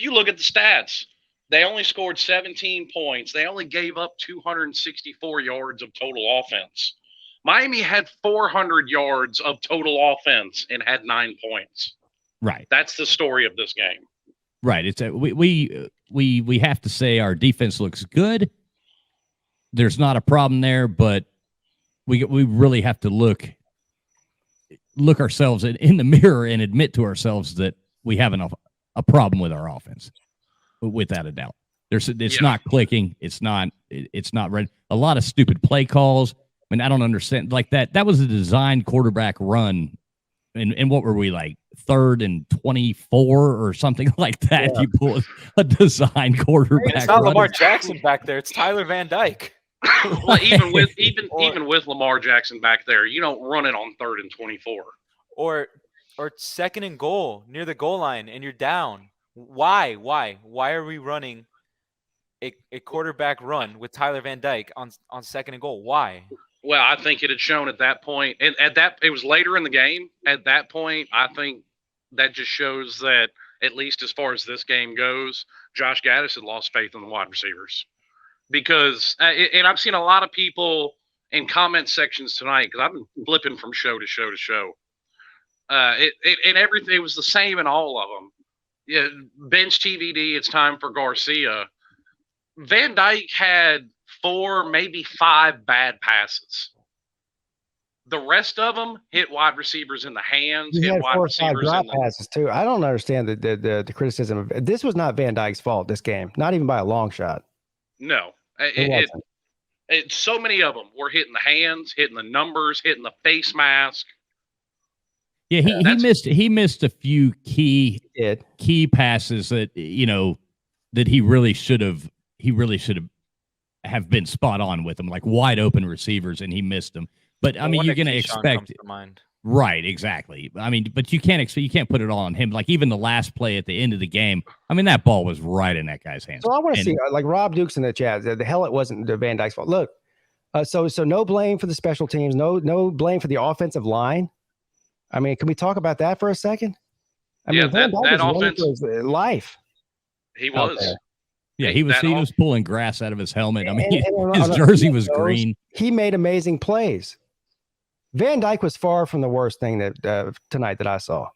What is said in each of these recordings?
you look at the stats, they only scored 17 points. They only gave up 264 yards of total offense. Miami had 400 yards of total offense and had 9 points. Right. That's the story of this game. Right. It's we have to say our defense looks good. There's not a problem there, but we really have to look ourselves in the mirror and admit to ourselves that we have a problem with our offense, without a doubt. It's not clicking. It's not ready. A lot of stupid play calls. I mean, I don't understand like that. That was a designed quarterback run. And what were we like 3rd and 24 or something like that? Yeah. You pull a design quarterback. It's not Lamar Jackson back there. It's Tyler Van Dyke. Well, even with Lamar Jackson back there, you don't run it on 3rd and 24 or 2nd and goal near the goal line, and you're down. Why are we running a quarterback run with Tyler Van Dyke on 2nd and goal? Why? Well, I think it had shown at that point, and it was later in the game. At that point, I think that just shows that, at least as far as this game goes, Josh Gaddis had lost faith in the wide receivers. Because, and I've seen a lot of people in comment sections tonight, because I've been flipping from show to show to show. And everything, it was the same in all of them. Yeah, bench TVD, it's time for Garcia. Van Dyke had 4, maybe 5 bad passes. The rest of them hit wide receivers in the hands. He hit had wide 4 or 5 receivers drop passes too. I don't understand the criticism of this. Was not Van Dyke's fault. This game, not even by a long shot. No, it so many of them were hitting the hands, hitting the numbers, hitting the face mask. Yeah, he missed a few key passes that that he really should have been spot on with them, like wide open receivers, and he missed them. But I mean, you're going to expect, right? Exactly. I mean, but you can't put it all on him. Like even the last play at the end of the game, I mean, that ball was right in that guy's hands. So I want to see, like Rob Dukes in the chat. The hell, it wasn't Van Dyke's fault. Look, so no blame for the special teams. No blame for the offensive line. I mean, can we talk about that for a second? I mean, Van Dyke was running for his life. He was. Yeah, he was pulling grass out of his helmet. I mean, his jersey was green. He made amazing plays. Van Dyke was far from the worst thing that tonight that I saw.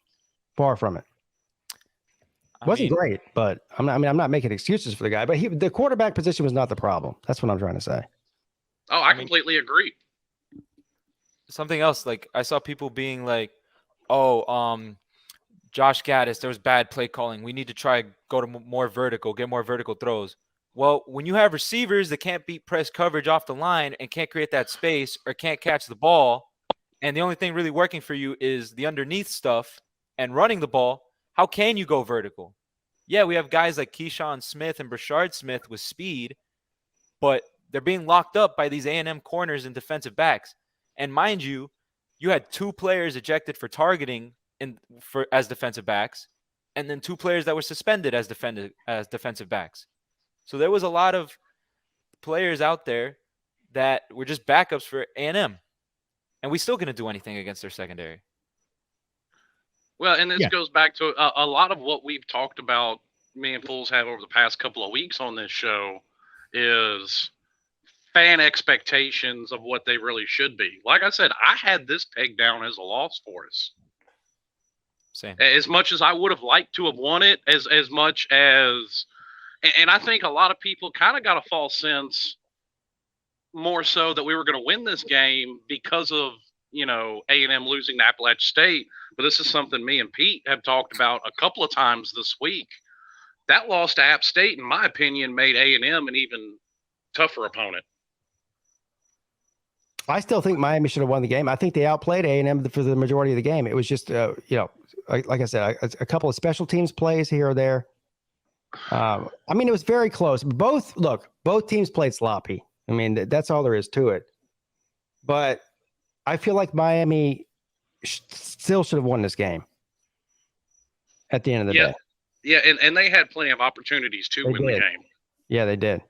Far from it. Wasn't great, but I'm not making excuses for the guy. But the quarterback position was not the problem. That's what I'm trying to say. Oh, I completely agree. Something else, like I saw people being like, Josh Gaddis, there was bad play calling. We need to try go to more vertical, get more vertical throws. Well, when you have receivers that can't beat press coverage off the line and can't create that space or can't catch the ball, and the only thing really working for you is the underneath stuff and running the ball, how can you go vertical? Yeah, we have guys like Keyshawn Smith and Brashard Smith with speed, but they're being locked up by these A&M corners and defensive backs. And mind you, you had 2 players ejected for targeting as defensive backs, and then 2 players that were suspended as defensive backs. So there was a lot of players out there that were just backups for A&M, and we still couldn't do anything against their secondary. Well, and this goes back to a lot of what we've talked about, me and Fools have over the past couple of weeks on this show, is fan expectations of what they really should be. Like I said, I had this pegged down as a loss for us. Same. As much as I would have liked to have won it, as much as, and I think a lot of people kind of got a false sense, more so that we were going to win this game because of A&M losing to Appalachian State. But this is something me and Pete have talked about a couple of times this week. That loss to App State, in my opinion, made A&M an even tougher opponent. I still think Miami should have won the game. I think they outplayed A&M for the majority of the game. It was just, like I said, a couple of special teams plays here or there. I mean, it was very close. Both teams played sloppy. I mean, that's all there is to it. But I feel like Miami still should have won this game at the end of the day. Yeah, and they had plenty of opportunities to win the game. Yeah, they did.